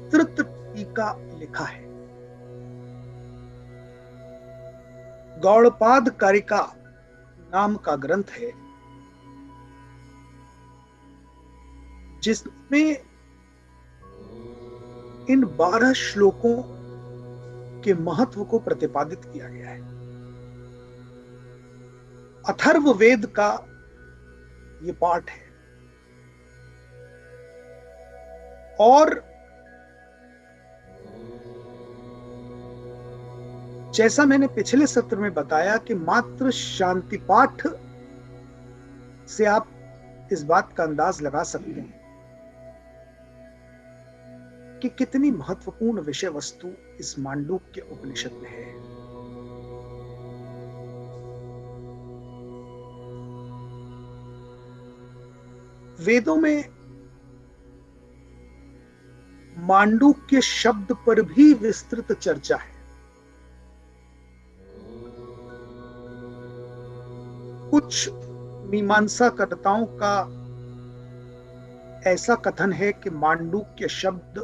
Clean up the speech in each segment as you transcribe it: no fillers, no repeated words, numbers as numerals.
विस्तृत टीका लिखा है। गौड़पाद कारिका नाम का ग्रंथ है, जिसमें इन 12 श्लोकों के महत्व को प्रतिपादित किया गया है। अथर्व वेद का ये पाठ है और जैसा मैंने पिछले सत्र में बताया कि मात्र शांति पाठ से आप इस बात का अंदाज लगा सकते हैं कि कितनी महत्वपूर्ण विषय वस्तु इस मांडूक्य उपनिषद में है। वेदों में मांडूक्य शब्द पर भी विस्तृत चर्चा है। कुछ मीमांसाकर्ताओं का ऐसा कथन है कि मांडूक्य शब्द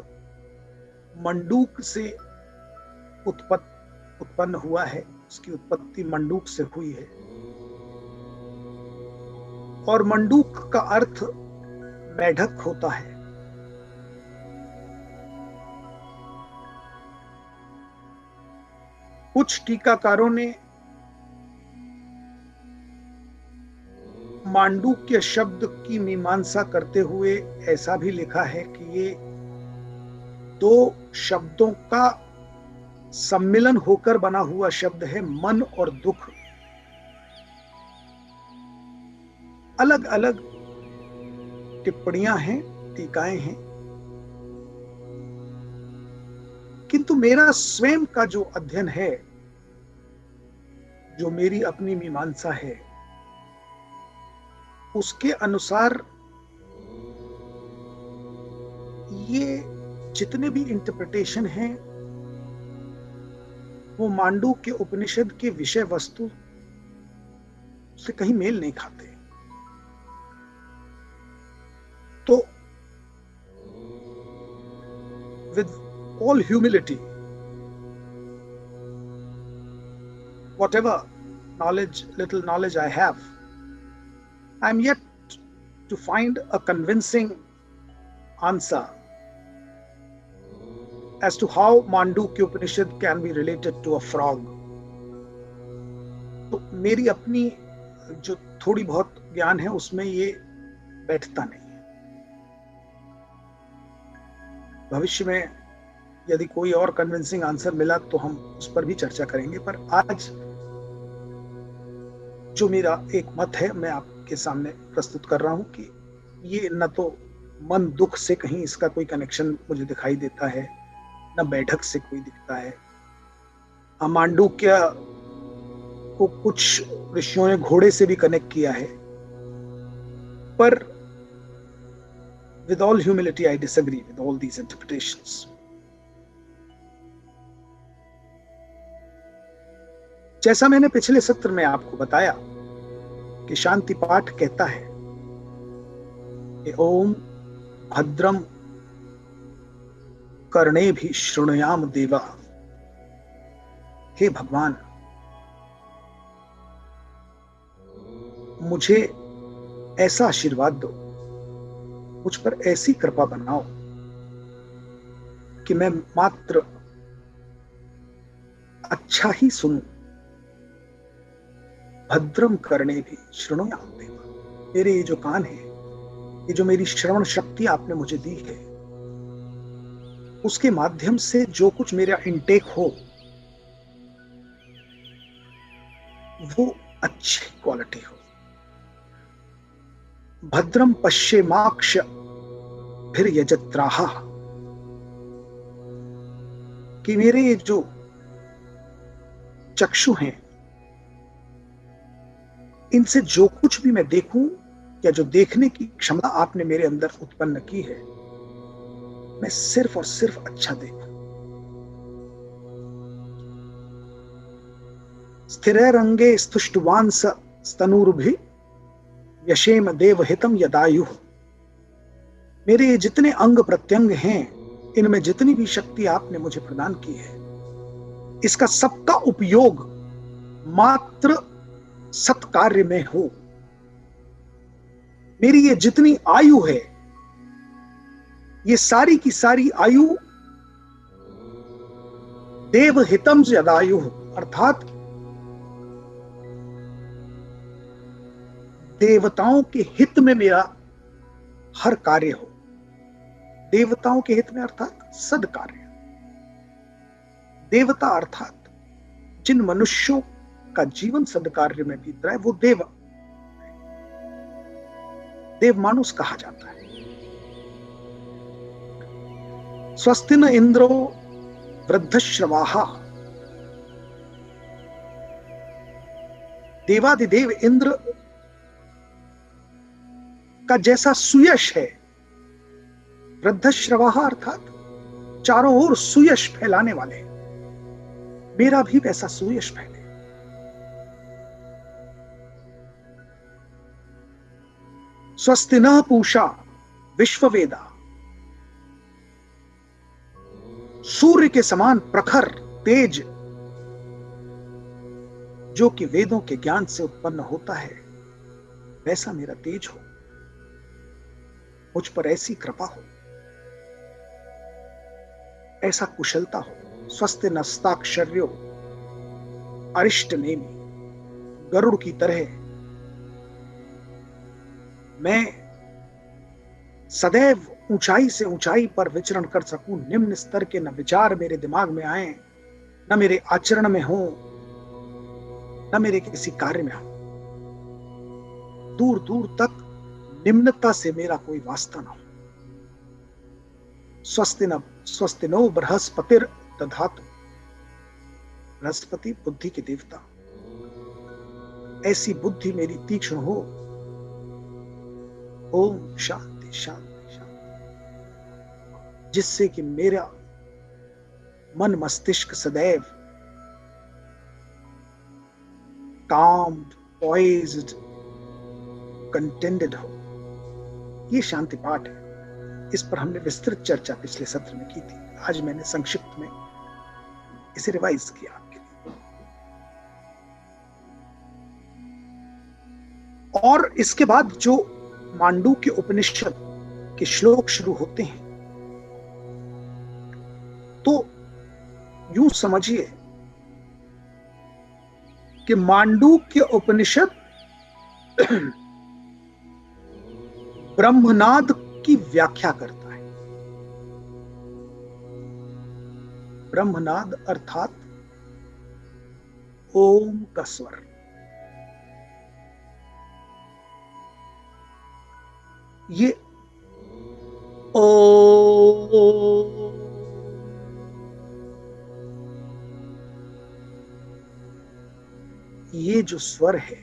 मंडूक से उत्पन्न हुआ है, उसकी उत्पत्ति मंडूक से हुई है और मंडूक का अर्थ मेढक होता है। कुछ टीकाकारों ने मांडूक्य शब्द की मीमांसा करते हुए ऐसा भी लिखा है कि ये 2 शब्दों का सम्मिलन होकर बना हुआ शब्द है, मन और दुख। अलग अलग टिप्पणियां हैं, टीकाएं हैं, किंतु मेरा स्वयं का जो अध्ययन है, जो मेरी अपनी मीमांसा है, उसके अनुसार ये जितने भी इंटरप्रिटेशन हैं वो मांडूक्य उपनिषद के विषय वस्तु से कहीं मेल नहीं खाते। तो with all humility, whatever little knowledge I have, I am yet to find a convincing answer as to how Mandukya Upanishad can be related to a frog. तो मेरी अपनी जो थोड़ी बहुत ज्ञान है उसमें ये बैठता नहीं है। भविष्य में यदि कोई और कन्विंसिंग आंसर मिला तो हम उस पर भी चर्चा करेंगे, पर आज जो मेरा एक मत है मैं आपके सामने प्रस्तुत कर रहा हूं कि ये न तो मन दुख से कहीं इसका कोई कनेक्शन मुझे दिखाई देता है, न बैठक से कोई दिखता है। मांडूक्य को कुछ ऋषियों ने घोड़े से भी कनेक्ट किया है, पर with all humility I disagree with all these interpretations. जैसा मैंने पिछले सत्र में आपको बताया कि शांति पाठ कहता है कि ओम भद्रम कर्णे भी शृणुयाम देवा। हे भगवान, मुझे ऐसा आशीर्वाद दो, मुझ पर ऐसी कृपा बनाओ कि मैं मात्र अच्छा ही सुनूं। भद्रम करने भी शृणुयाम देवा। मेरे ये जो कान है, ये जो मेरी श्रवण शक्ति आपने मुझे दी है, उसके माध्यम से जो कुछ मेरा इनटेक हो वो अच्छी क्वालिटी हो। भद्रम पश्येमाक्ष फिर यजत्राहा, कि मेरे ये जो चक्षु हैं इनसे जो कुछ भी मैं देखूं या जो देखने की क्षमता आपने मेरे अंदर उत्पन्न की है, मैं सिर्फ और सिर्फ अच्छा देखूं। स्थिरैरंगे स्तुष्टवांस स्तनूर्भि यशेम देवहितम यदायु। मेरे जितने अंग प्रत्यंग हैं इनमें जितनी भी शक्ति आपने मुझे प्रदान की है, इसका सबका उपयोग मात्र सत्कार्य में हो। मेरी ये जितनी आयु है, ये सारी की सारी आयु देवहितम यदायु, अर्थात देवताओं के हित में मेरा हर कार्य हो। देवताओं के हित में अर्थात सदकार्य। देवता अर्थात जिन मनुष्यों का जीवन सदकार्य में बीत रहा है, वो देव मानुष कहा जाता है। स्वस्ति न इंद्रो वृद्धश्रवाहा, देवादिदेव इंद्र का जैसा सुयश है, वृद्धश्रवाहा अर्थात चारों ओर सुयश फैलाने वाले, मेरा भी वैसा सुयश फैले। स्वस्ति नः पूषा विश्ववेदा, सूर्य के समान प्रखर तेज जो कि वेदों के ज्ञान से उत्पन्न होता है, वैसा मेरा तेज हो। मुझ पर ऐसी कृपा हो, ऐसा कुशलता हो। स्वस्ति नस्ताक्षर्यो अरिष्ट नेमी, गरुड़ की तरह मैं सदैव ऊंचाई से ऊंचाई पर विचरण कर सकूं। निम्न स्तर के न विचार मेरे दिमाग में आए, न मेरे आचरण में हो, न मेरे किसी कार्य में हो। दूर दूर तक निम्नता से मेरा कोई वास्ता ना हो। स्वस्ति नो बृहस्पतिर दधातु, बृहस्पति बुद्धि के देवता, ऐसी बुद्धि मेरी तीक्ष्ण हो। ओम शांति शांति शांति, जिससे कि मेरा मन मस्तिष्क सदैव काम्ड, पॉइज्ड, कंटेंटेड हो। ये शांति पाठ है। इस पर हमने विस्तृत चर्चा पिछले सत्र में की थी। आज मैंने संक्षिप्त में इसे रिवाइज किया आपके लिए। और इसके बाद जो मांडूक्य उपनिषद के श्लोक शुरू होते हैं, तो यूं समझिए कि मांडूक्य उपनिषद ब्रह्मनाद की व्याख्या करता है। ब्रह्मनाद अर्थात ओम का स्वर। ये ओ, ये जो स्वर है,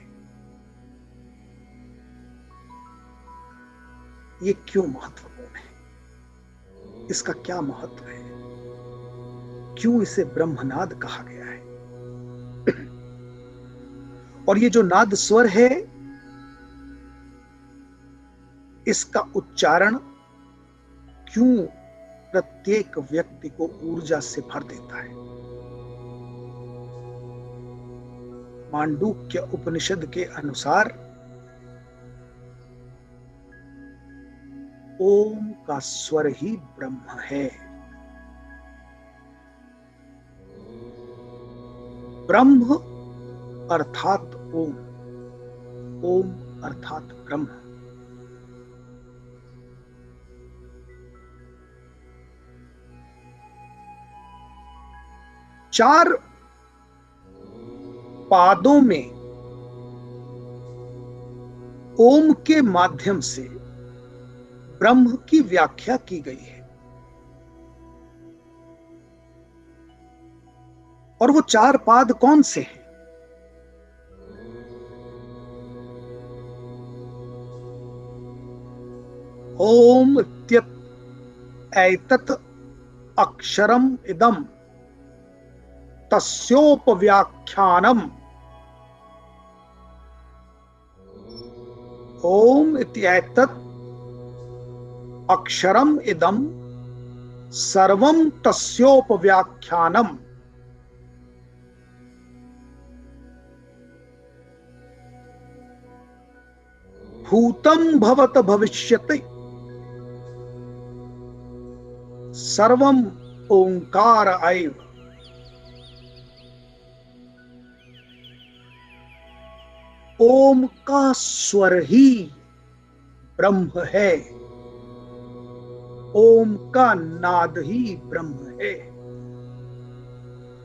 ये क्यों महत्वपूर्ण है? इसका क्या महत्व है? क्यों इसे ब्रह्मनाद कहा गया है? और ये जो नाद स्वर है, इसका उच्चारण क्यों प्रत्येक व्यक्ति को ऊर्जा से भर देता है? मांडूक्य उपनिषद के अनुसार ओम का स्वर ही ब्रह्म है। ब्रह्म अर्थात ओम, ओम अर्थात ब्रह्म। चार पादों में ओम के माध्यम से ब्रह्म की व्याख्या की गई है। और वो चार पाद कौन से हैं? ओम एतत् अक्षरम इदम तस्योपव्याख्यानम। ओम एतत् अक्षरम इदम सर्वं तस्योपव्याख्यानम। भूतं भवत भविष्यति सर्वं ओंकार एव। ओम का स्वर ही ब्रह्म है, ओम का नाद ही ब्रह्म है।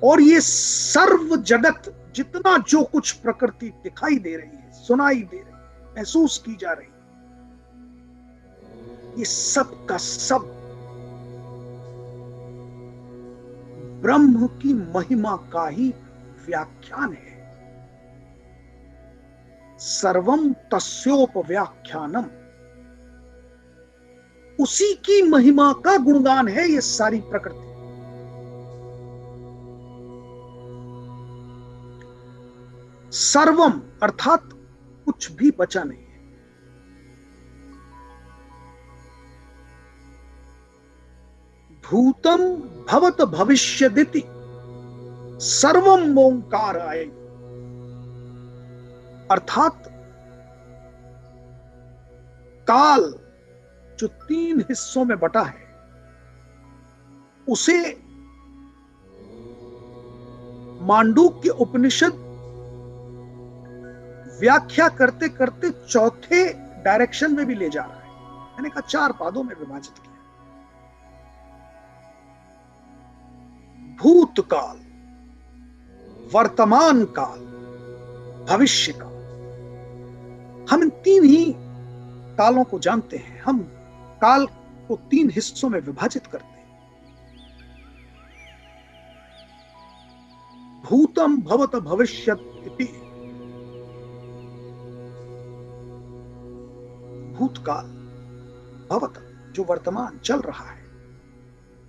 और ये सर्व जगत, जितना जो कुछ प्रकृति दिखाई दे रही है, सुनाई दे रही है, महसूस की जा रही है, ये सब का सब ब्रह्म की महिमा का ही व्याख्यान है। सर्वम तस्योपव्याख्यानम, उसी की महिमा का गुणगान है ये सारी प्रकृति। सर्वम अर्थात कुछ भी बचा नहीं है। भूतम भवत भविष्यदिति सर्वम ओंकार आए, अर्थात काल जो 3 हिस्सों में बटा है, उसे मांडूक्य उपनिषद व्याख्या करते करते चौथे डायरेक्शन में भी ले जा रहा है। मैंने कहा 4 पादों में विभाजित किया। भूतकाल, वर्तमान काल, भविष्य काल। हम इन 3 ही कालों को जानते हैं। हम काल को 3 हिस्सों में विभाजित करते हैं। भूतम भवत भविष्यत इति, भूतकाल, भवत जो वर्तमान चल रहा है,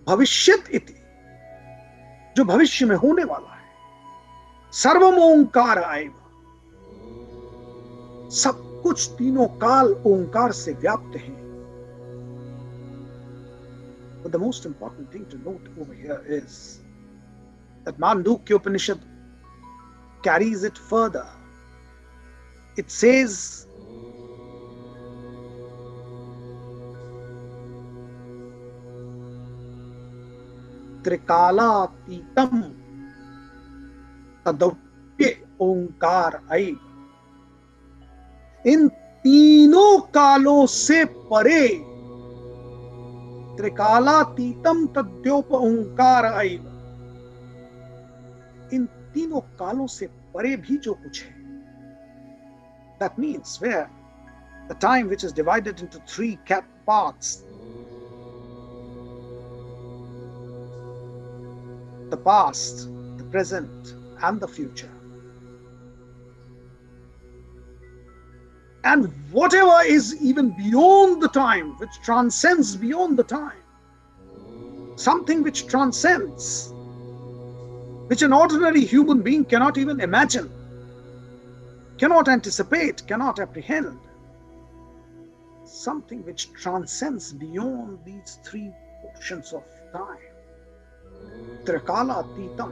भविष्यत इति जो भविष्य में होने वाला है, सर्वम ओंकार आएव, सब कुछ तीनों काल ओंकार से व्याप्त हैं। But the most important thing to note over here is that Mandukya Upanishad carries it further. It says त्रिकालातीतम तदप्ये ओंकार ऐव, इन तीनों कालों से परे, त्रिकालातीतम तद्योप ओंकार ऐव, इन तीनों कालों से परे भी जो कुछ है, that means where the time which is divided into 3 parts, the past, the present, and the future. And whatever is even beyond the time, which transcends beyond the time, something which transcends, which an ordinary human being cannot even imagine, cannot anticipate, cannot apprehend, something which transcends beyond these 3 portions of time. Trikalaatitam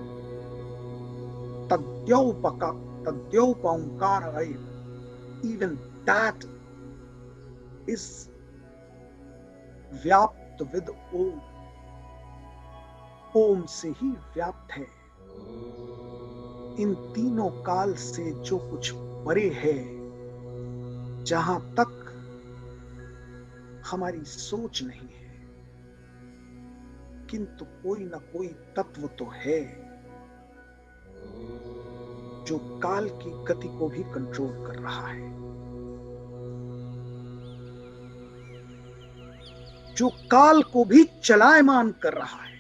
tadyaupaonkara aiv, even that is व्याप्त with ओम, ओम से ही व्याप्त है। इन तीनों काल से जो कुछ परे है, जहां तक हमारी सोच नहीं है, किंतु कोई ना कोई तत्व तो है जो काल की गति को भी कंट्रोल कर रहा है, जो काल को भी चलायमान कर रहा है,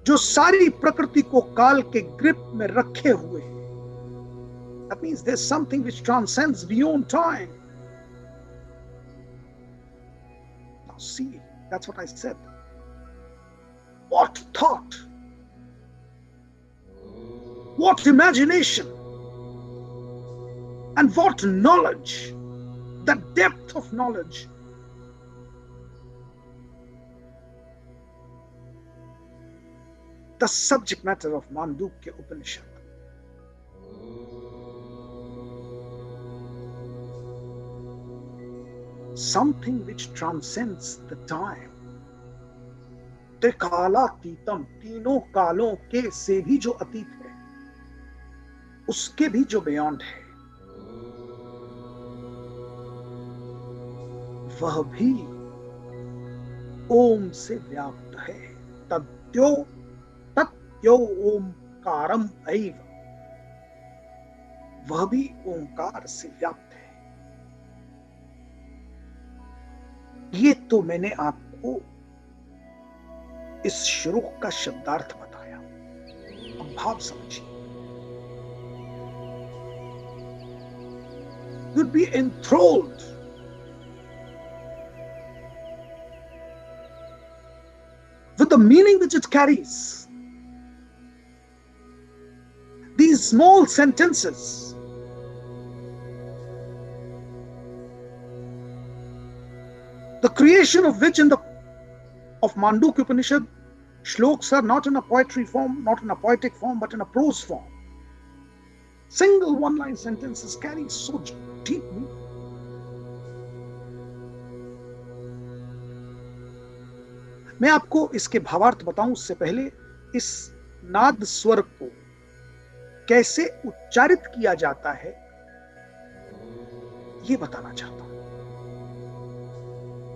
जो सारी प्रकृति को काल के ग्रिप में रखे हुए है। That means there's something which transcends beyond time. Now see, that's what I said. What thought, what imagination, and what knowledge the depth of knowledge. The subject matter of Mandukya Upanishad. Something which transcends the time. त्रिकालातीतम, तीनों कालों के से भी जो अतीत है, उसके भी जो बियॉन्ड है, वह भी ओम से व्याप्त है। तत्यो ओमकारम ऐव, वह भी ओंकार से व्याप्त है। ये तो मैंने आपको इस श्लोक का शब्दार्थ बताया। अब भाव समझिए। You'd be enthralled with the meaning which it carries. These small sentences, the creation of which of Mandukya Upanishad, shloks are not in a poetry form, not in a poetic form, but in a prose form. Single one-line sentences carry so deep meaning. मैं आपको इसके भावार्थ बताऊं उससे पहले इस नाद स्वर को कैसे उच्चारित किया जाता है ये बताना चाहता हूं।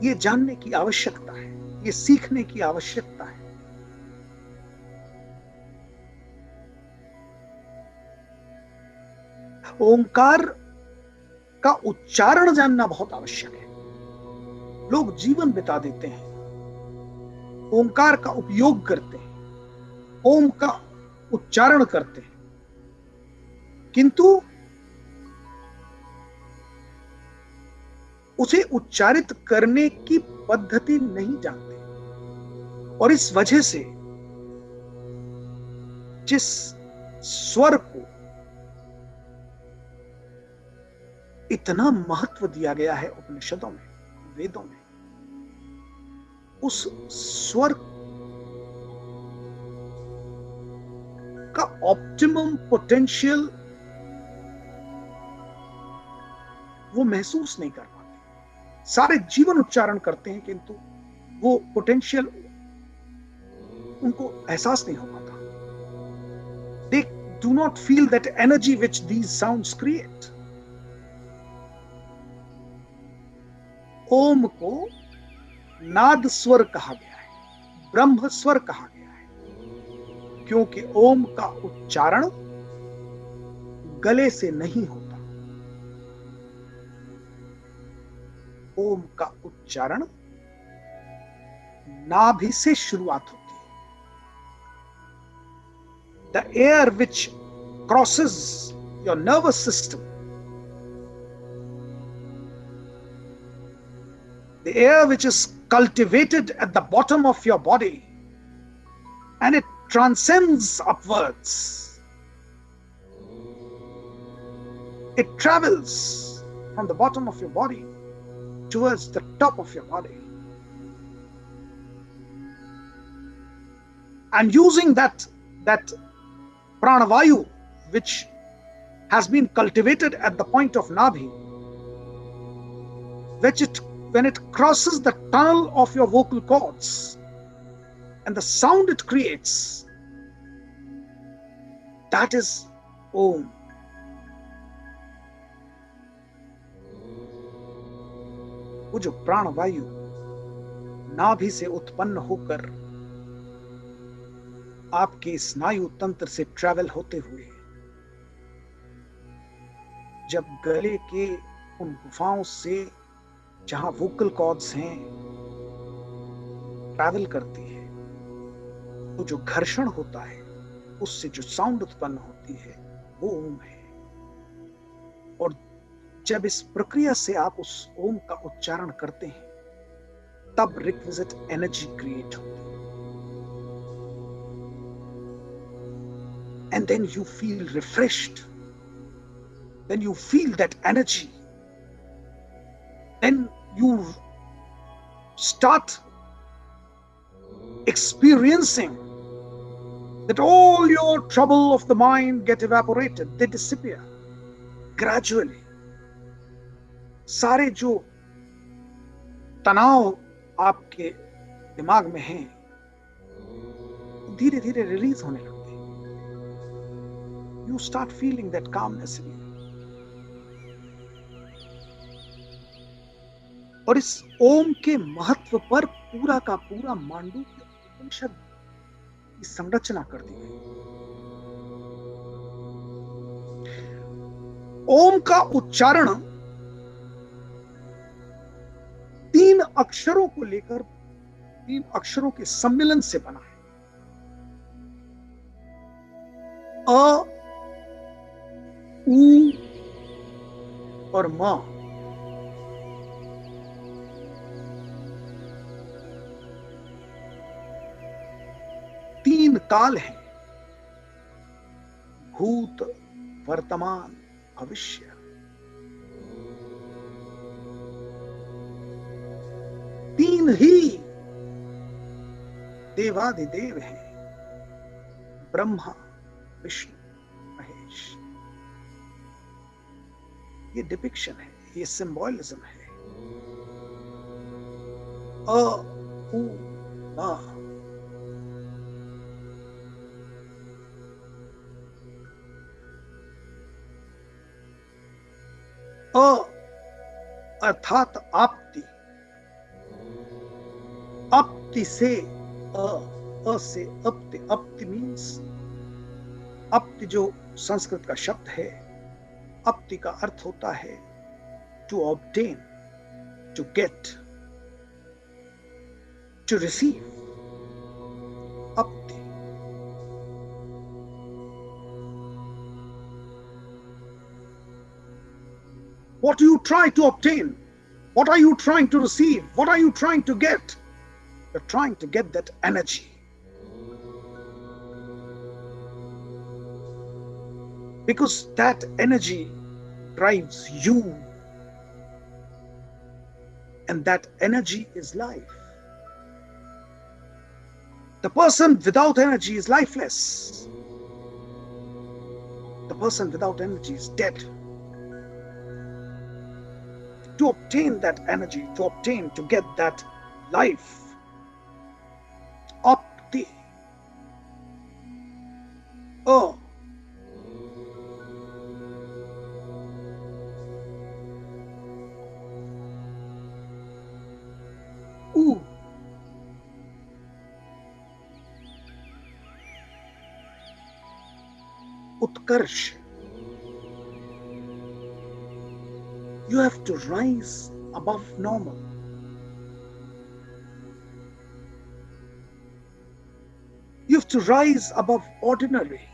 ये जानने की आवश्यकता है, ये सीखने की आवश्यकता है। ओंकार का उच्चारण जानना बहुत आवश्यक है। लोग जीवन बिता देते हैं, ओंकार का उपयोग करते हैं, ओम का उच्चारण करते हैं, किंतु उसे उच्चारित करने की पद्धति नहीं जानते। और इस वजह से जिस स्वर को इतना महत्व दिया गया है उपनिषदों में, वेदों में, उस स्वर का ऑप्टिमम पोटेंशियल वो महसूस नहीं कर पाते। सारे जीवन उच्चारण करते हैं किंतु वो पोटेंशियल उनको एहसास नहीं हो पाता। They do not feel that energy which these sounds create. ओम को नाद स्वर कहा गया है, ब्रह्म स्वर कहा गया है, क्योंकि ओम का उच्चारण गले से नहीं होता। ओम का उच्चारण नाभि से शुरुआत होती है। The air which crosses your nervous system, the air which is cultivated at the bottom of your body and it transcends upwards. It travels from the bottom of your body towards the top of your body. And using that pranavayu which has been cultivated at the point of Nabhi, when it crosses the tunnel of your vocal cords and the sound it creates, that is Om. वो जो प्राणवायु नाभि से उत्पन्न होकर आपके स्नायु तंत्र से ट्रैवल होते हुए जब गले के उन गुफाओं से जहां वोकल कॉर्ड्स हैं ट्रैवल करती है, तो जो घर्षण होता है उससे जो साउंड उत्पन्न होती है वो ओम है। और जब इस प्रक्रिया से आप उस ओम का उच्चारण करते हैं तब रिक्विजिट एनर्जी क्रिएट होती है। And then you feel refreshed. Then you feel that energy then you start experiencing that all your trouble of the mind get evaporated, they disappear gradually. सारे जो तनाव आपके दिमाग में हैं धीरे धीरे रिलीज होने लगते हैं. You start feeling that calmness in you. और इस ओम के महत्व पर पूरा का पूरा मांडूक्य उपनिषद की संरचना कर दी गई. ओम का उच्चारण 3 अक्षरों को लेकर 3 अक्षरों के सम्मिलन से बना है. अ, उ और म. तीन काल हैं, भूत, वर्तमान, भविष्य. तीन ही देवादिदेव हैं, ब्रह्मा, विष्णु, महेश. ये डिपिक्शन है, ये सिंबॉलिज्म है. अ, उ, म. अ अर्थात आपति, अपति से अ से अपति. अपति मीन्स, अपति जो संस्कृत का शब्द है, अपति का अर्थ होता है to obtain, to get, to receive. अपति. What do you try to obtain? What are you trying to receive? What are you trying to get? You're trying to get that energy. Because that energy drives you. And that energy is life. The person without energy is lifeless. The person without energy is dead. To obtain that energy, to get that life, apti. Oh. U. Utkarsh. You have to rise above normal. You have to rise above ordinary.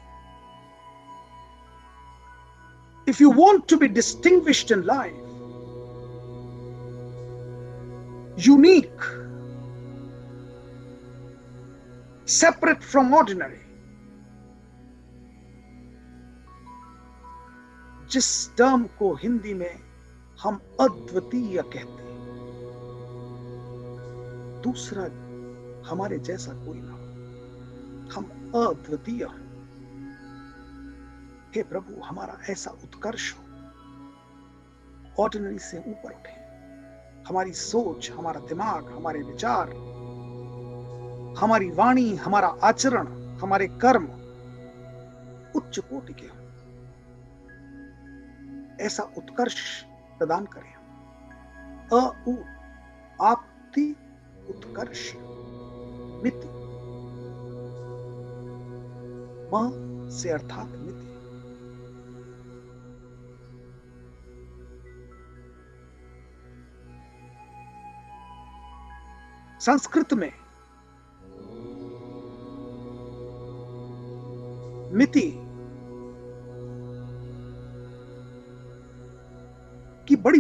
If you want to be distinguished in life, unique, separate from ordinary, जिस term को हिंदी में हम अद्वितीय कहते हैं, दूसरा हमारे जैसा कोई ना हो, हम अद्वितीय हैं. हे प्रभु, हमारा ऐसा उत्कर्ष हो, ऑर्डिनरी से ऊपर उठे. हमारी सोच, हमारा दिमाग, हमारे विचार, हमारी वाणी, हमारा आचरण, हमारे कर्म उच्च कोटि के हो. ऐसा उत्कर्ष प्रदान करें. अ, उ, आपति, उत्कर्ष, मिति. म से अर्थात मिति. संस्कृत में मिति की बड़ी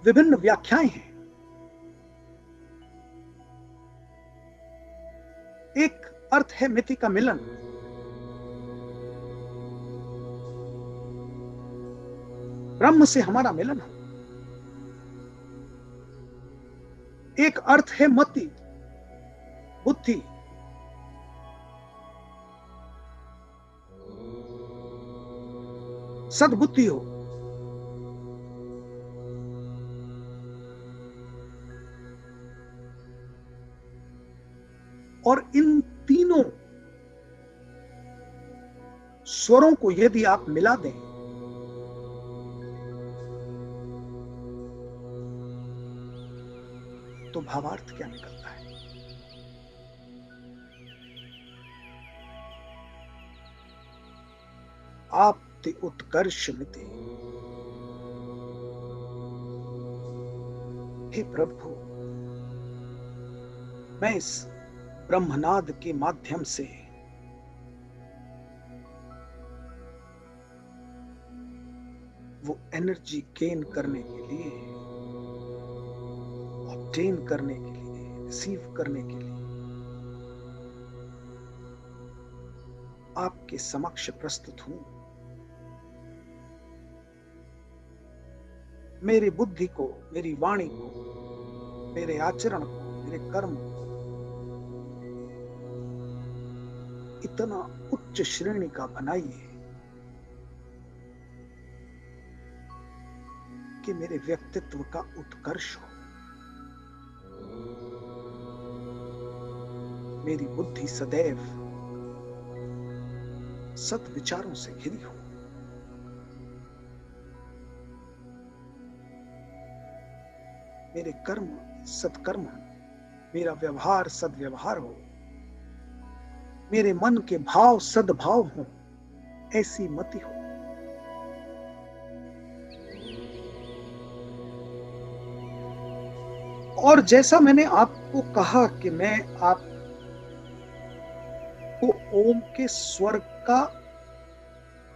विभिन्न व्याख्याएं हैं. एक अर्थ है मिति का मिलन. ब्रह्म से हमारा मिलन हो. एक अर्थ है मति, बुद्धि। सद्बुद्धि हो। और इन तीनों स्वरों को यदि आप मिला दें तो भावार्थ क्या निकलता है? आपति उत्कर्ष मिति। हे प्रभु, मैं इस ब्रह्मनाद के माध्यम से वो एनर्जी गेन करने के लिए, ऑब्टेन करने के लिए, रिसीव करने के लिए आपके समक्ष प्रस्तुत हूं। मेरी बुद्धि को, मेरी वाणी को, मेरे आचरण को, मेरे कर्म को इतना उच्च श्रेणी का बनाइए कि मेरे व्यक्तित्व का उत्कर्ष हो। मेरी बुद्धि सदैव सत विचारों से घिरी हो। मेरे कर्म सत्कर्म हो, मेरा व्यवहार सद्व्यवहार हो, मेरे मन के भाव सद्भाव हो, ऐसी मति हो। और जैसा मैंने आपको कहा कि मैं आपको ओम के स्वर का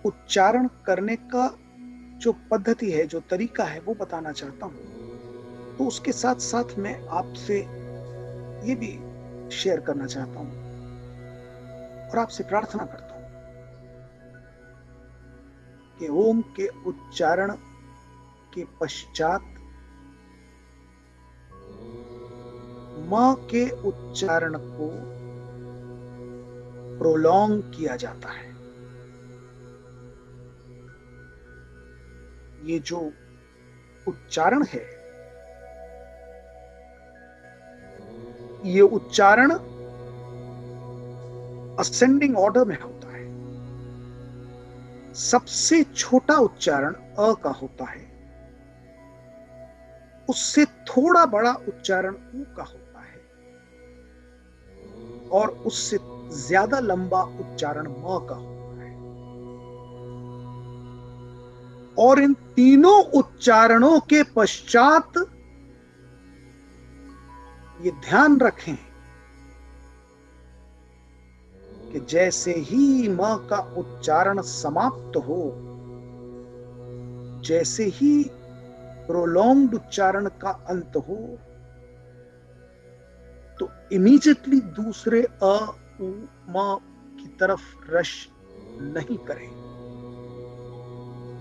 उच्चारण करने का जो पद्धति है, जो तरीका है, वो बताना चाहता हूं, तो उसके साथ साथ मैं आपसे ये भी शेयर करना चाहता हूं और आपसे प्रार्थना करता हूं कि ओम के उच्चारण के पश्चात मां के उच्चारण को प्रोलॉन्ग किया जाता है। ये जो उच्चारण है, ये उच्चारण असेंडिंग ऑर्डर में होता है। सबसे छोटा उच्चारण अ का होता है, उससे थोड़ा बड़ा उच्चारण उ का होता है और उससे ज्यादा लंबा उच्चारण म का होता है। और इन तीनों उच्चारणों के पश्चात ये ध्यान रखें कि जैसे ही म का उच्चारण समाप्त हो, जैसे ही प्रोलॉन्ग्ड उच्चारण का अंत हो, तो इमीडिएटली दूसरे अ उ म की तरफ रश नहीं करें।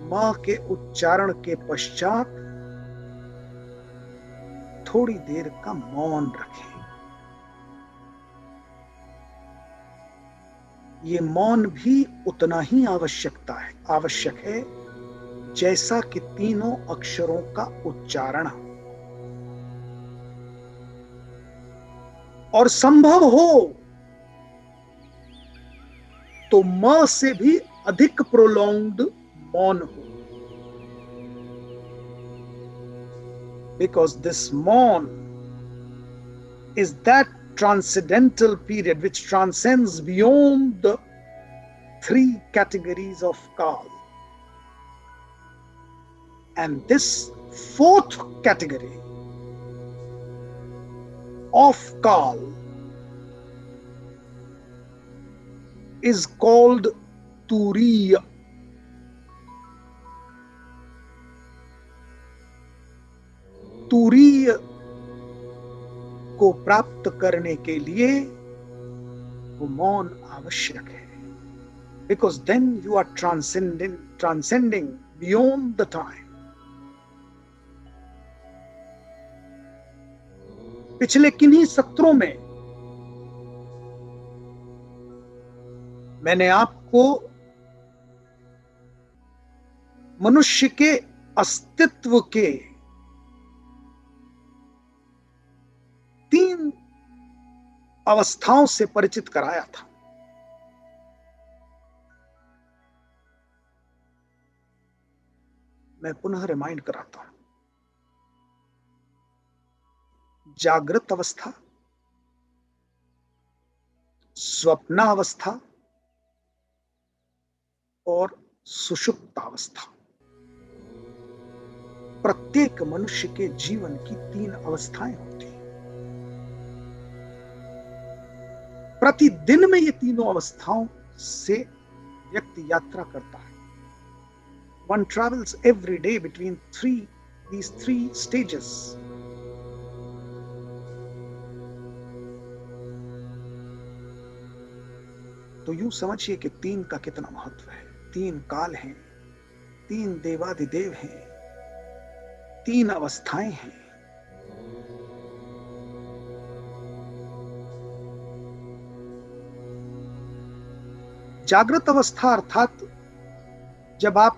म के उच्चारण के पश्चात थोड़ी देर का मौन रखें। ये मौन भी उतना ही आवश्यक है जैसा कि तीनों अक्षरों का उच्चारण। और संभव हो तो म से भी अधिक प्रोलॉन्ग्ड मौन हो, because this mourn is that transcendental period which transcends beyond the three categories of Kal. And this fourth category of Kal is called Turiya. तुरीय को प्राप्त करने के लिए वो मौन आवश्यक है, because then you are transcending beyond the time. पिछले किन्हीं सत्रों में मैंने आपको मनुष्य के अस्तित्व के 3 अवस्थाओं से परिचित कराया था। मैं पुनः रिमाइंड कराता हूं। जागृत अवस्था, स्वप्नावस्था और सुषुप्तावस्था। प्रत्येक मनुष्य के जीवन की 3 अवस्थाएं होती हैं। प्रतिदिन में ये तीनों अवस्थाओं से व्यक्ति यात्रा करता है। One travels every day between these three stages. तो यूं समझिए कि 3 का कितना महत्व है। 3 काल हैं, 3 देवाधिदेव हैं, 3 अवस्थाएं हैं। जागृत अवस्था अर्थात जब आप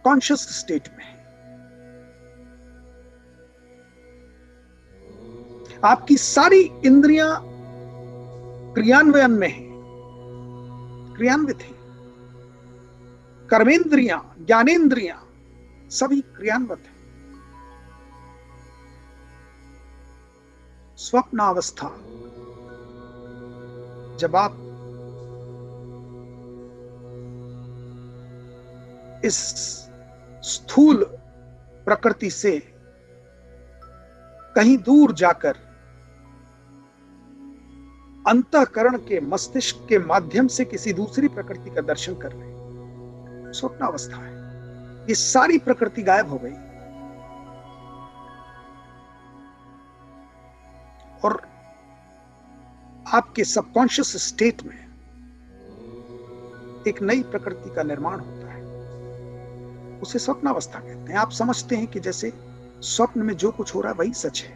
कॉन्शियस स्टेट में हैं, आपकी सारी इंद्रियां क्रियान्वयन में हैं, क्रियान्वित हैं। कर्मेंद्रियां, ज्ञानेंद्रियां सभी क्रियान्वित हैं। स्वप्नावस्था जब आप इस स्थूल प्रकृति से कहीं दूर जाकर अंतःकरण के मस्तिष्क के माध्यम से किसी दूसरी प्रकृति का दर्शन कर रहे हैं, स्वप्नावस्था है। ये सारी प्रकृति गायब हो गई और आपके सबकॉन्शियस स्टेट में एक नई प्रकृति का निर्माण होता है। उसे स्वप्नावस्था कहते हैं। आप समझते हैं कि जैसे स्वप्न में जो कुछ हो रहा है वही सच है।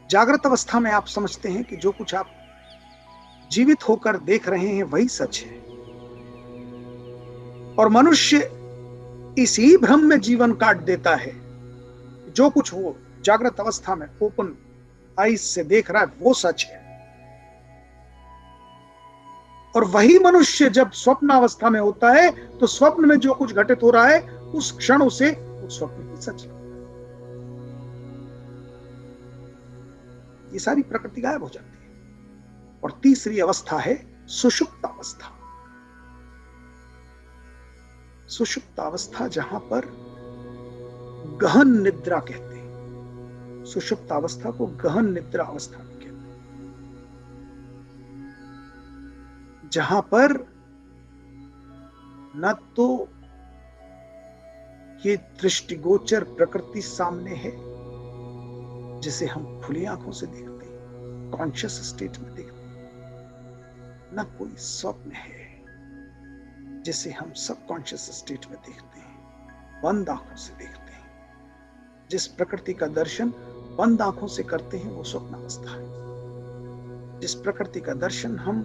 जागृत अवस्था में आप समझते हैं कि जो कुछ आप जीवित होकर देख रहे हैं वही सच है। और मनुष्य इसी भ्रम में जीवन काट देता है। जो कुछ वो जागृत अवस्था में ओपन आईज से देख रहा है वो सच है। और वही मनुष्य जब स्वप्न अवस्था में होता है तो स्वप्न में जो कुछ घटित हो रहा है उस क्षण उसे उस स्वप्न की सच लगता है। ये सारी प्रकृति गायब हो जाती है। और तीसरी अवस्था है सुषुप्त अवस्था। सुषुप्त अवस्था जहां पर गहन निद्रा कहते हैं। सुषुप्त अवस्था को गहन निद्रा अवस्था भी कहते हैं, जहां पर न तो ये दृष्टिगोचर प्रकृति सामने है जिसे हम खुली आंखों से देखते हैं, कॉन्शियस स्टेट में देखते हैं, न कोई स्वप्न है जिसे हम सबकॉन्शियस स्टेट में देखते हैं, बंद आंखों से देखते हैं। जिस प्रकृति का दर्शन बंद आंखों से करते हैं वो स्वप्नावस्था है। जिस प्रकृति का दर्शन हम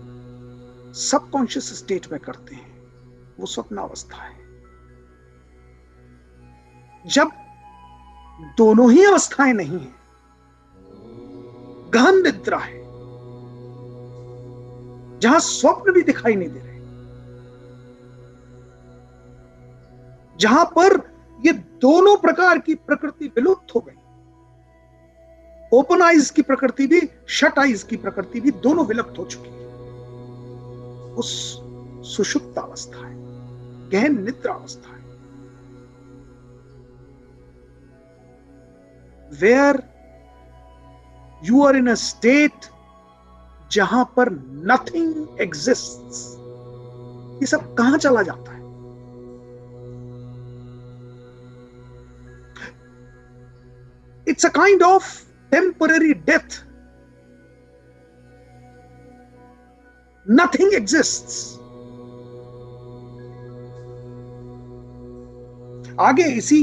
सबकॉन्शियस स्टेट में करते हैं वो स्वप्नावस्था है। जब दोनों ही अवस्थाएं नहीं है, गहन निद्रा है, जहां स्वप्न भी दिखाई नहीं दे रहे, जहां पर ये दोनों प्रकार की प्रकृति विलुप्त हो गई, ओपन आइज की प्रकृति भी, शट आइज की प्रकृति भी दोनों विलुप्त हो चुकी है, उस सुषुप्त अवस्था है, गहन निद्रा अवस्था है। Where you are in a state जहां पर nothing exists। ये सब कहां चला जाता है? It's a kind of temporary death. Nothing exists. आगे इसी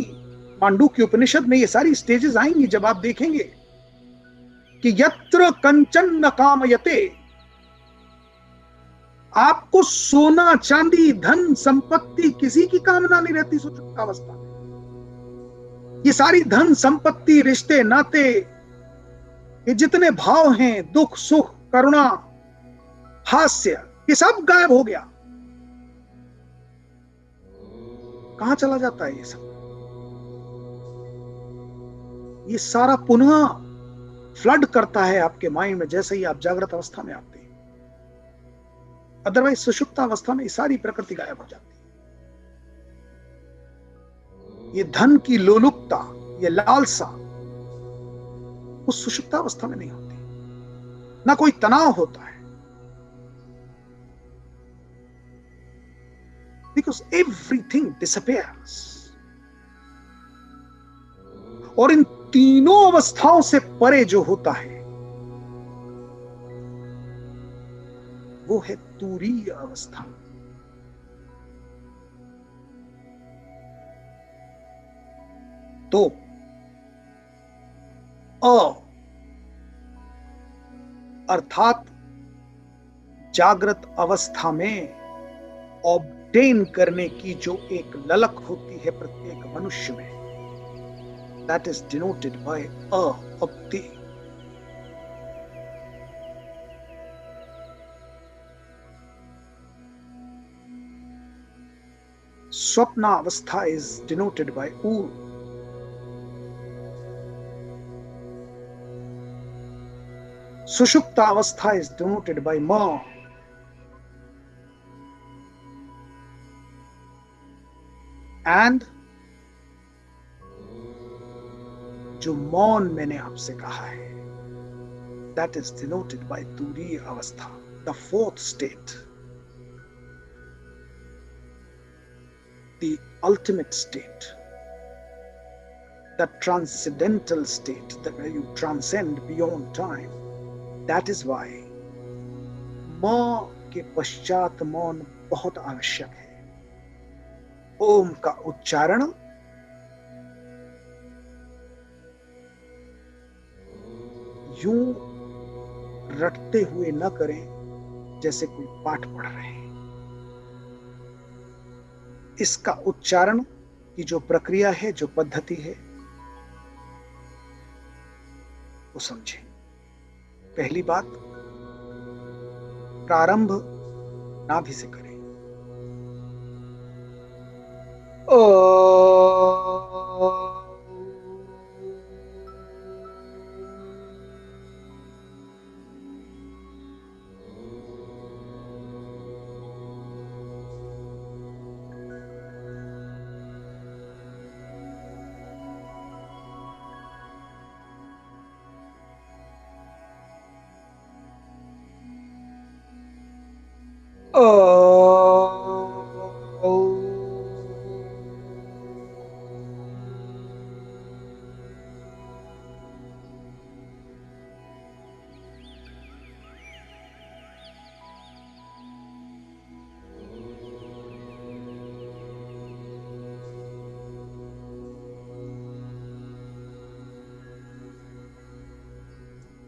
मांडूक्य उपनिषद में ये सारी स्टेजेस आएंगी जब आप देखेंगे कि यत्र कंचन न कामयते, आपको सोना चांदी धन संपत्ति किसी की कामना नहीं रहती सुषुप्तावस्था में। ये सारी धन संपत्ति रिश्ते नाते, ये जितने भाव हैं, दुख सुख करुणा हास्य, ये सब गायब हो गया। कहां चला जाता है ये सब? ये सारा पुनः फ्लड करता है आपके माइंड में जैसे ही आप जागृत अवस्था में आते हैं। अदरवाइज सुषुप्त अवस्था में ये सारी प्रकृति गायब हो जाती है। ये धन की लोलुपता, ये लालसा उस सुषुप्त अवस्था में नहीं होती, ना कोई तनाव होता है, बिकॉज एवरीथिंग डिसअपियर्स। और इन तीनों अवस्थाओं से परे जो होता है वो है तुरीय अवस्था। तो अर्थात जागृत अवस्था में ऑब्टेन करने की जो एक ललक होती है प्रत्येक मनुष्य में, that is denoted by apti. Swapna avastha is denoted by ur. Sushupta avastha is denoted by ma. And जो मौन मैंने आपसे कहा है, that is denoted by तुरीय अवस्था, the fourth state, the ultimate state, the transcendental state, that where you transcend beyond time. That is why मौन के पश्चात मौन बहुत आवश्यक है। ओम का उच्चारण यूं रटते हुए न करें जैसे कोई पाठ पढ़ रहे हैं। इसका उच्चारण की जो प्रक्रिया है, जो पद्धति है, वो समझें। पहली बात, प्रारंभ नाभि से करें।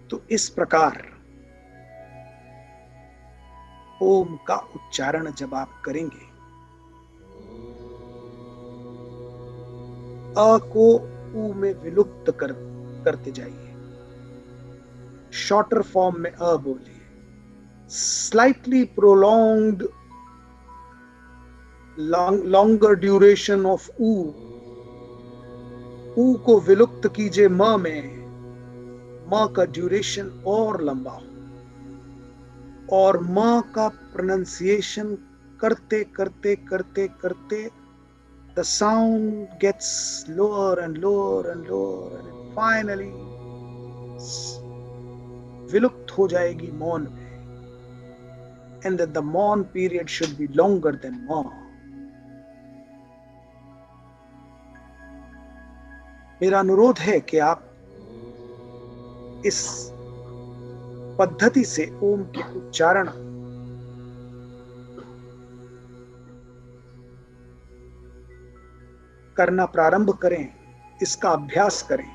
तो इस प्रकार ओम का उच्चारण जब आप करेंगे, अ को उ में विलुप्त करते जाइए। शॉर्टर फॉर्म में अ बोलिए, slightly prolonged longer duration of उ को विलुप्त कीजिए म में, म का ड्यूरेशन और लंबा हो, और म का प्रोनाउंसिएशन करते करते करते करते the sound gets lower and lower and lower and it finally विलुप्त हो जाएगी मौन में, and that the मौन period should be longer than ma. मेरा अनुरोध है कि आप इस पद्धति से ओम के उच्चारण करना प्रारंभ करें इसका अभ्यास करें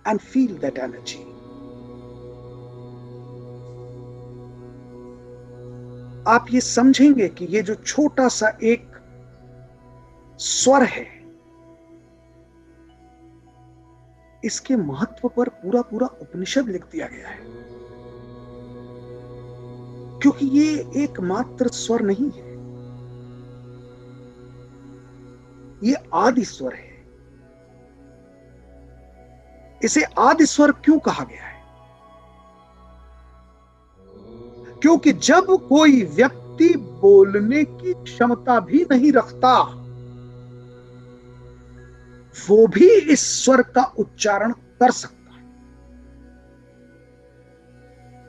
and feel that energy. आप ये समझेंगे कि ये जो छोटा सा एक स्वर है, इसके महत्व पर पूरा पूरा उपनिषद लिख दिया गया है, क्योंकि ये एकमात्र स्वर नहीं है, ये आदि स्वर है। इसे आदि स्वर क्यों कहा गया है? क्योंकि जब कोई व्यक्ति बोलने की क्षमता भी नहीं रखता, वो भी इस स्वर का उच्चारण कर सकता है।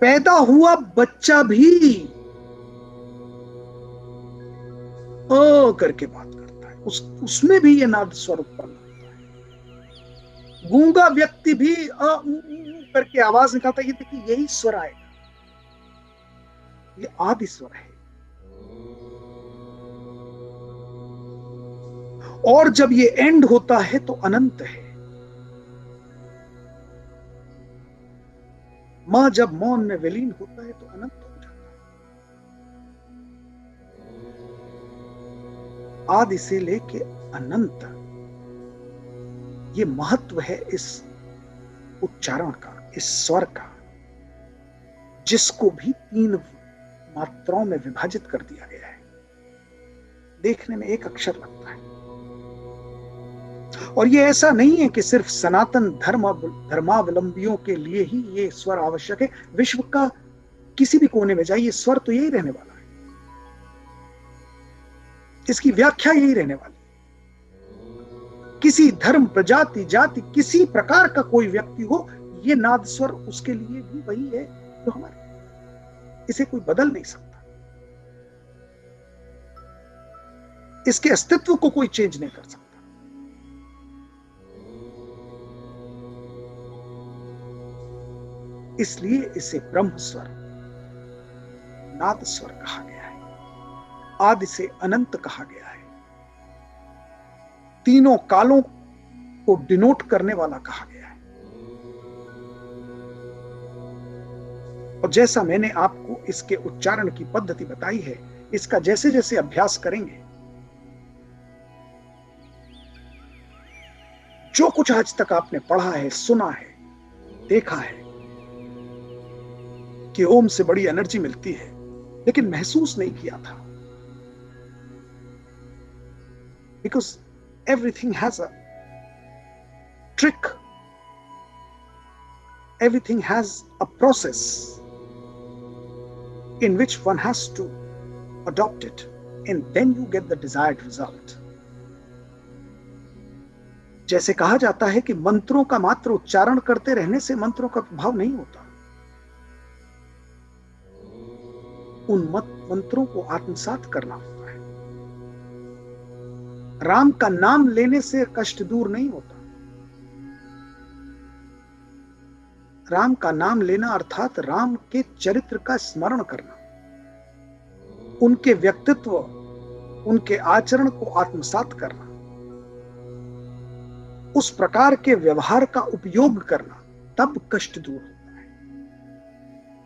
पैदा हुआ बच्चा भी करके बात करता है, उसमें भी ये नाद स्वर उत्पन्न होता है। गूंगा व्यक्ति भी करके आवाज निकालता है। ये देखिए, यही स्वर आएगा, ये आदि स्वर है। और जब ये एंड होता है तो अनंत है। मां जब मौन में विलीन होता है तो अनंत हो जाता है। आदि से लेके अनंत, ये महत्व है इस उच्चारण का, इस स्वर का, जिसको भी 3 मात्राओं में विभाजित कर दिया गया है। देखने में एक अक्षर लगता है, और ये ऐसा नहीं है कि सिर्फ सनातन धर्मावलंबियों के लिए ही ये स्वर आवश्यक है। विश्व का किसी भी कोने में जाइए, स्वर तो यही रहने वाला है, इसकी व्याख्या यही रहने वाली है। किसी धर्म, प्रजाति, जाति, किसी प्रकार का कोई व्यक्ति हो, ये नाद स्वर उसके लिए भी वही है जो हमारे, इसे कोई बदल नहीं सकता, इसके अस्तित्व को कोई चेंज नहीं कर सकता। इसलिए इसे ब्रह्म स्वर, नाद स्वर कहा गया है, आदि से अनंत कहा गया है, तीनों कालों को डिनोट करने वाला कहा गया है। और जैसा मैंने आपको इसके उच्चारण की पद्धति बताई है, इसका जैसे जैसे अभ्यास करेंगे, जो कुछ आज तक आपने पढ़ा है, सुना है, देखा है कि ओम से बड़ी एनर्जी मिलती है, लेकिन महसूस नहीं किया था, because everything has a trick, everything has a process in which one has to adopt it, and then you get the desired result. जैसे कहा जाता है कि मंत्रों का मात्र उच्चारण करते रहने से मंत्रों का प्रभाव नहीं होता, उन मंत्रों को आत्मसात करना होता है। राम का नाम लेने से कष्ट दूर नहीं होता। राम का नाम लेना अर्थात राम के चरित्र का स्मरण करना, उनके व्यक्तित्व, उनके आचरण को आत्मसात करना, उस प्रकार के व्यवहार का उपयोग करना, तब कष्ट दूर होता है।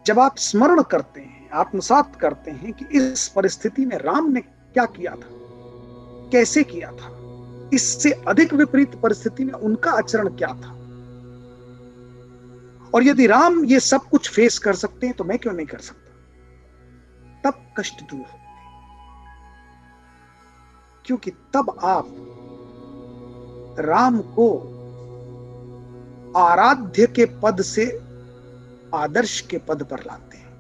जब आप स्मरण करते हैं, आत्मसात करते हैं कि इस परिस्थिति में राम ने क्या किया था, कैसे किया था, इससे अधिक विपरीत परिस्थिति में उनका आचरण क्या था, और यदि राम ये सब कुछ फेस कर सकते हैं तो मैं क्यों नहीं कर सकता, तब कष्ट दूर होते हैं। क्योंकि तब आप राम को आराध्य के पद से आदर्श के पद पर लाते हैं।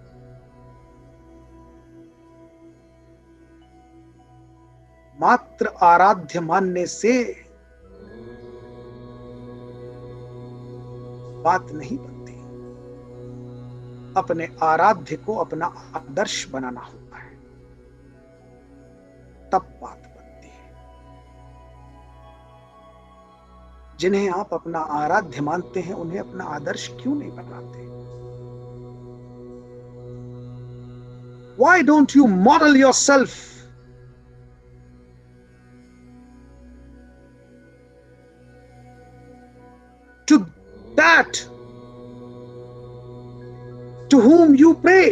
मात्र आराध्य मानने से बात नहीं बनती, अपने आराध्य को अपना आदर्श बनाना होता है, तब बात बनती है। जिन्हें आप अपना आराध्य मानते हैं, उन्हें अपना आदर्श क्यों नहीं बनाते? Why don't you model yourself that to whom you pray.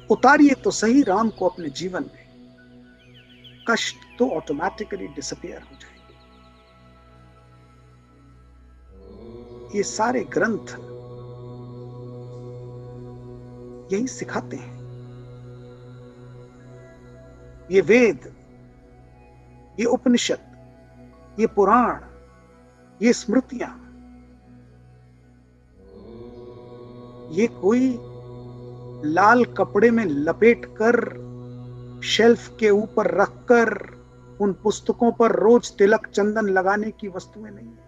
उतारिए तो सही राम को अपने जीवन में, कष्ट तो ऑटोमेटिकली डिसअपियर हो जाएंगे। ये सारे ग्रंथ यही सिखाते हैं। ये वेद, ये उपनिषद, ये पुराण, ये स्मृतियां, ये कोई लाल कपड़े में लपेटकर शेल्फ के ऊपर रखकर उन पुस्तकों पर रोज तिलक चंदन लगाने की वस्तुएं नहीं है।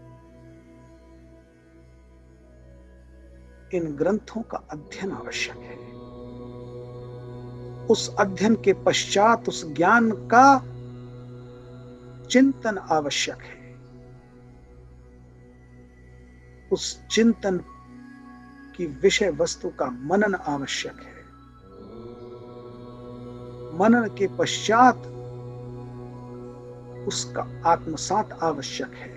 इन ग्रंथों का अध्ययन आवश्यक है। उस अध्ययन के पश्चात उस ज्ञान का चिंतन आवश्यक है। उस चिंतन की विषय वस्तु का मनन आवश्यक है। मनन के पश्चात उसका आत्मसात आवश्यक है,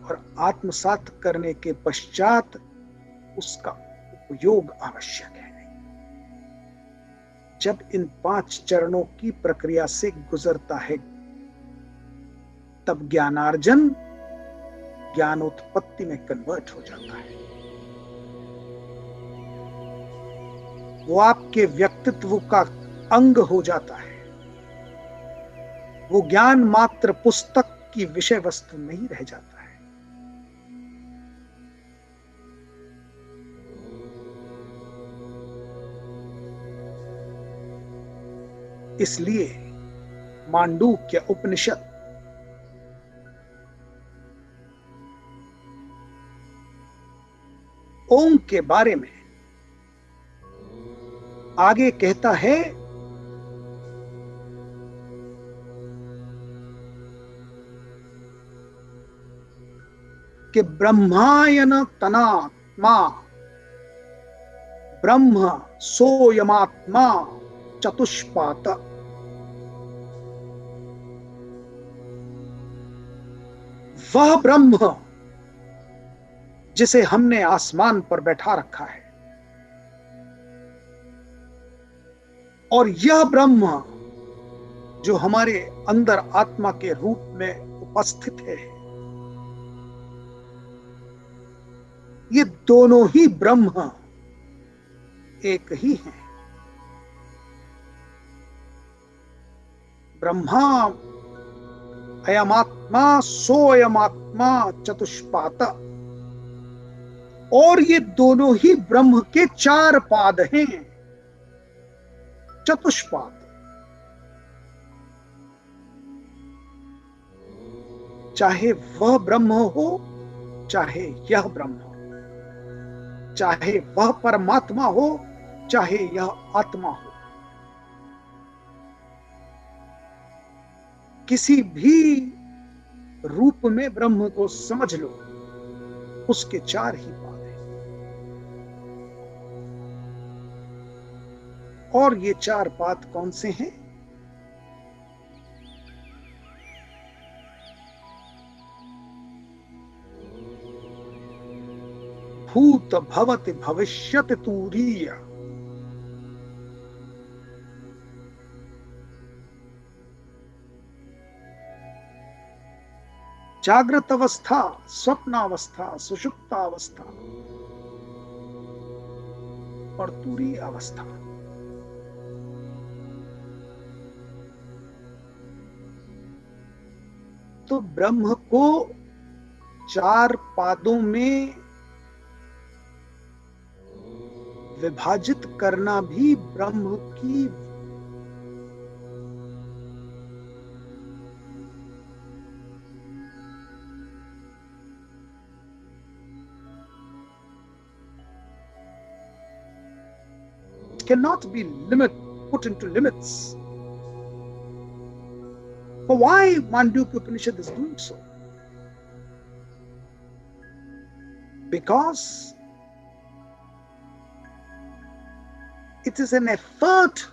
और आत्मसात करने के पश्चात उसका उपयोग आवश्यक है। जब इन 5 चरणों की प्रक्रिया से गुजरता है, तब ज्ञानार्जन ज्ञानोत्पत्ति में कन्वर्ट हो जाता है। वो आपके व्यक्तित्व का अंग हो जाता है। वो ज्ञान मात्र पुस्तक की विषय वस्तु नहीं रह जाता है। इसलिए मांडूक्य उपनिषद ओम के बारे में आगे कहता है कि ब्रह्मायन तनात्मा ब्रह्म सोयमात्मा चतुष्पात। वह ब्रह्म जिसे हमने आसमान पर बैठा रखा है, और यह ब्रह्म जो हमारे अंदर आत्मा के रूप में उपस्थित है, ये दोनों ही ब्रह्म एक ही हैं। ब्रह्मा अयमात्मा सोयमात्मा चतुष्पात, और ये दोनों ही ब्रह्म के 4 पाद हैं। चतुष्पाद, चाहे वह ब्रह्म हो, चाहे यह ब्रह्म हो, चाहे वह परमात्मा हो, चाहे यह आत्मा हो, किसी भी रूप में ब्रह्म को समझ लो, उसके 4 ही पाद हैं। और ये 4 पाद कौन से हैं? भूत भवति भविष्यति तूरीय, जागृत अवस्था, स्वप्नावस्था, सुषुप्तावस्था और तुरीय अवस्था। तो ब्रह्म को 4 पादों में विभाजित करना भी ब्रह्म की cannot be put into limits. For why Mandukya Upanishad is doing so? Because it is an effort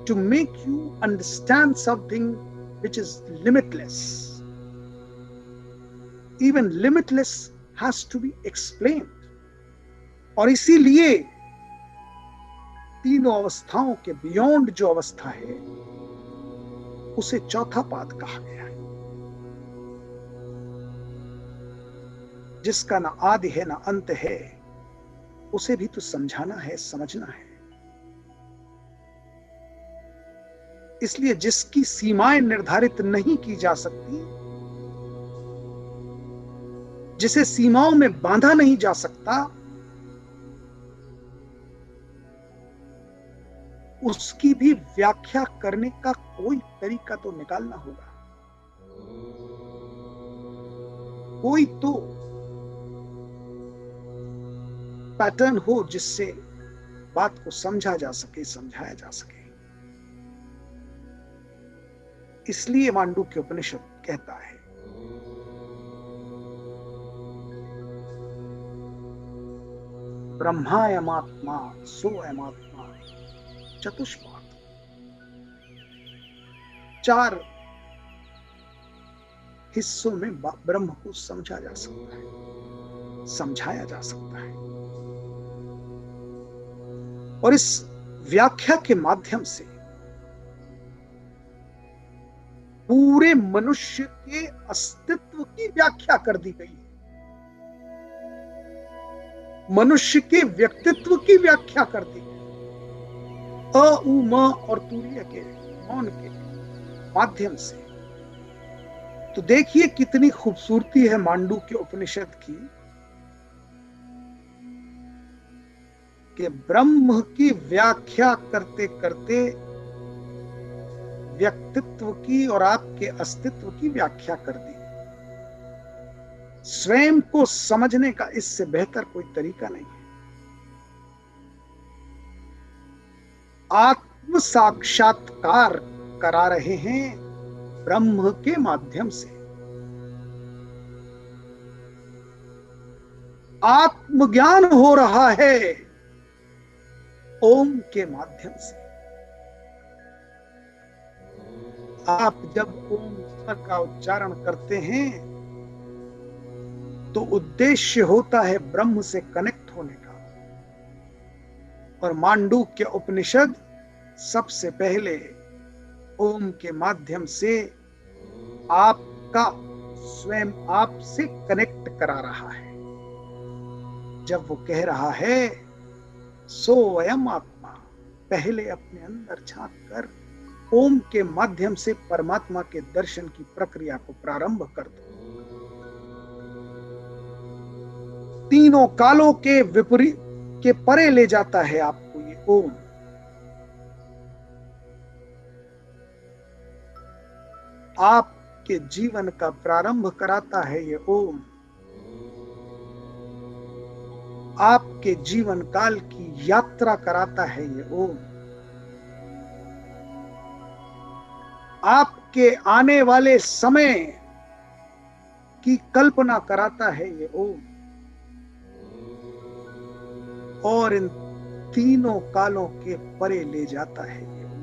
to make you understand something which is limitless, even limitless has to be explained. और इसीलिए तीनों अवस्थाओं के beyond जो अवस्था है उसे चौथा पाद कहा गया है, जिसका ना आदि है ना अंत है, उसे भी तो समझाना है, समझना है। इसलिए जिसकी सीमाएं निर्धारित नहीं की जा सकती, जिसे सीमाओं में बांधा नहीं जा सकता, उसकी भी व्याख्या करने का कोई तरीका तो निकालना होगा। कोई तो पैटर्न हो जिससे बात को समझा जा सके, समझाया जा सके। इसलिए मांडूक्य उपनिषद कहता है ब्रह्मायमात्मा सोऽयमात्मा चतुष्पाद। चार हिस्सों में ब्रह्म को समझा जा सकता है, समझाया जा सकता है। और इस व्याख्या के माध्यम से पूरे मनुष्य के अस्तित्व की व्याख्या कर दी गई है, मनुष्य के व्यक्तित्व की व्याख्या कर दी गई। अ उ म और तूर्य के मौन के माध्यम से। तो देखिए कितनी खूबसूरती है मांडूक्य उपनिषद की, कि ब्रह्म की व्याख्या करते करते व्यक्तित्व की और आपके अस्तित्व की व्याख्या कर दी। स्वयं को समझने का इससे बेहतर कोई तरीका नहीं है। आत्म साक्षात्कार करा रहे हैं ब्रह्म के माध्यम से। आत्मज्ञान हो रहा है ओम के माध्यम से। आप जब ओम स्वर का उच्चारण करते हैं तो उद्देश्य होता है ब्रह्म से कनेक्ट होने का। और मांडूक्य उपनिषद सबसे पहले ओम के माध्यम से आपका स्वयं आप से कनेक्ट करा रहा है। जब वो कह रहा है सोऽयम् आत्मा, पहले अपने अंदर झांक कर ओम के माध्यम से परमात्मा के दर्शन की प्रक्रिया को प्रारंभ कर दो। तीनों कालों के विपरीत के परे ले जाता है आपको ये ओम। आपके जीवन का प्रारंभ कराता है ये ओम। आपके जीवन काल की यात्रा कराता है ये ओम। आपके आने वाले समय की कल्पना कराता है ये ओम। और इन तीनों कालों के परे ले जाता है ये ओम।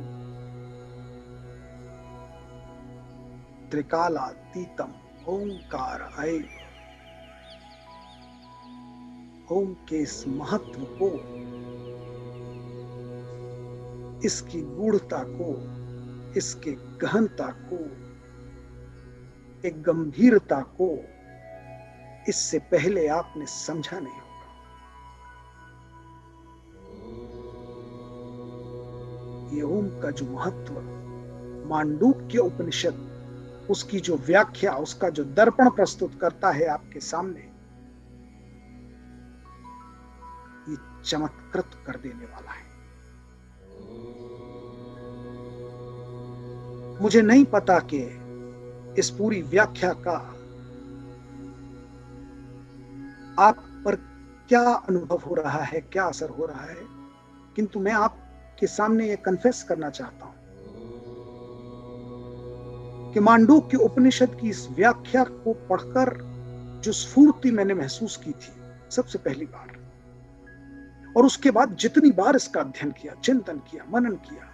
त्रिकालातीतम ओंकार ऐ। ओम के इस महत्व को, इसकी गूढ़ता को, इसके गहनता को, एक गंभीरता को इससे पहले आपने समझा नहीं होगा। ये ओम का जो महत्व मांडूक्य उपनिषद, उसकी जो व्याख्या, उसका जो दर्पण प्रस्तुत करता है आपके सामने, ये चमत्कृत कर देने वाला है। मुझे नहीं पता कि इस पूरी व्याख्या का आप पर क्या अनुभव हो रहा है, क्या असर हो रहा है, किंतु मैं आपके सामने ये कन्फेस करना चाहता हूं कि मांडूक्य उपनिषद की इस व्याख्या को पढ़कर जो स्फूर्ति मैंने महसूस की थी सबसे पहली बार, और उसके बाद जितनी बार इसका अध्ययन किया, चिंतन किया, मनन किया,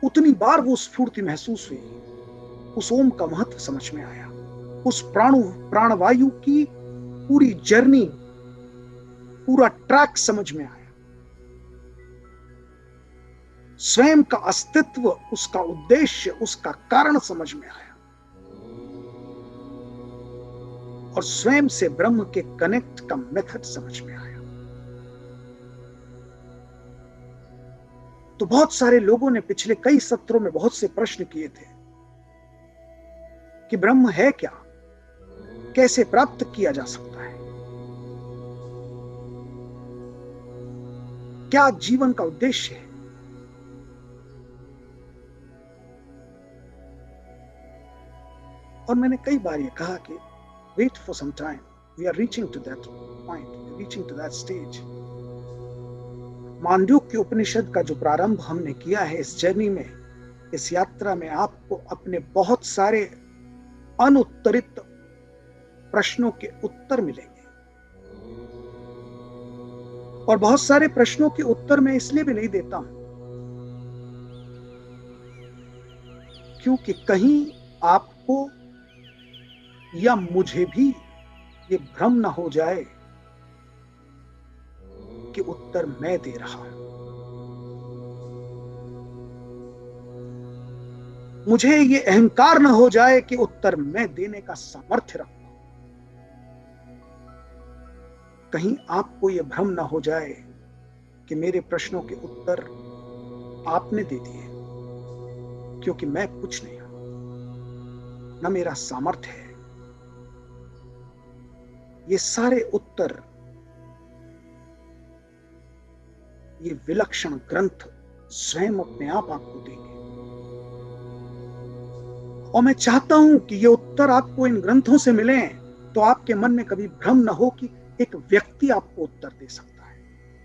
उतनी बार वो स्फूर्ति महसूस हुई, उस ओम का महत्व समझ में आया। उस प्राणवायु की पूरी जर्नी, पूरा ट्रैक समझ में आया। स्वयं का अस्तित्व, उसका उद्देश्य, उसका कारण समझ में आया, और स्वयं से ब्रह्म के कनेक्ट का मेथड समझ में आया। तो बहुत सारे लोगों ने पिछले कई सत्रों में बहुत से प्रश्न किए थे कि ब्रह्म है क्या, कैसे प्राप्त किया जा सकता है, क्या जीवन का उद्देश्य है। और मैंने कई बार ये कहा कि wait for some time, we are reaching to that point, reaching to that stage. Mandukya Upanishad का जो प्रारंभ हमने किया है इस जर्नी में, इस यात्रा में, आपको अपने बहुत सारे अनुत्तरित प्रश्नों के उत्तर मिलेंगे। और बहुत सारे प्रश्नों के उत्तर मैं इसलिए भी नहीं देता हूं क्योंकि कहीं आपको या मुझे भी ये भ्रम ना हो जाए कि उत्तर मैं दे रहा हूं। मुझे ये अहंकार ना हो जाए कि उत्तर मैं देने का सामर्थ्य रखता हूं। कहीं आपको ये भ्रम ना हो जाए कि मेरे प्रश्नों के उत्तर आपने दे दिए, क्योंकि मैं कुछ नहीं हूं, न मेरा सामर्थ्य है। ये सारे उत्तर ये विलक्षण ग्रंथ स्वयं अपने आप आपको देंगे। और मैं चाहता हूं कि ये उत्तर आपको इन ग्रंथों से मिले तो आपके मन में कभी भ्रम ना हो कि एक व्यक्ति आपको उत्तर दे सकता है,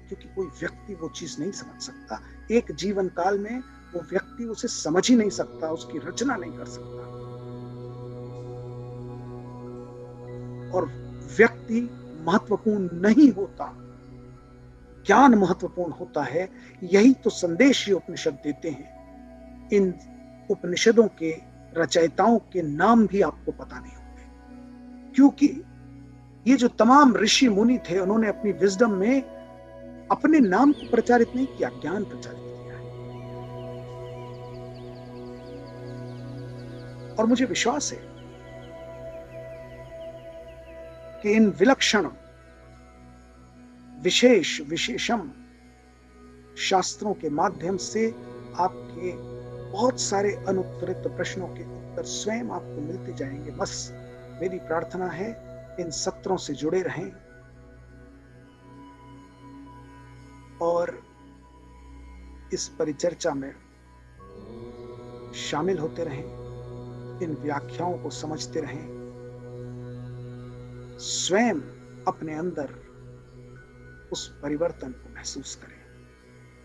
क्योंकि कोई व्यक्ति वो चीज नहीं समझ सकता। एक जीवन काल में वो व्यक्ति उसे समझ ही नहीं सकता, उसकी रचना नहीं कर सकता। और व्यक्ति महत्वपूर्ण नहीं होता, ज्ञान महत्वपूर्ण होता है। यही तो संदेश ये उपनिषद देते हैं। इन उपनिषदों के रचयिताओं के नाम भी आपको पता नहीं होंगे, क्योंकि ये जो तमाम ऋषि मुनि थे, उन्होंने अपनी विजडम में अपने नाम को प्रचारित नहीं किया, ज्ञान प्रचारित किया है। और मुझे विश्वास है कि इन विलक्षण विशेषम शास्त्रों के माध्यम से आपके बहुत सारे अनुत्तरित प्रश्नों के उत्तर स्वयं आपको मिलते जाएंगे। बस मेरी प्रार्थना है, इन सत्रों से जुड़े रहें और इस परिचर्चा में शामिल होते रहें, इन व्याख्याओं को समझते रहें, स्वयं अपने अंदर उस परिवर्तन को महसूस करें।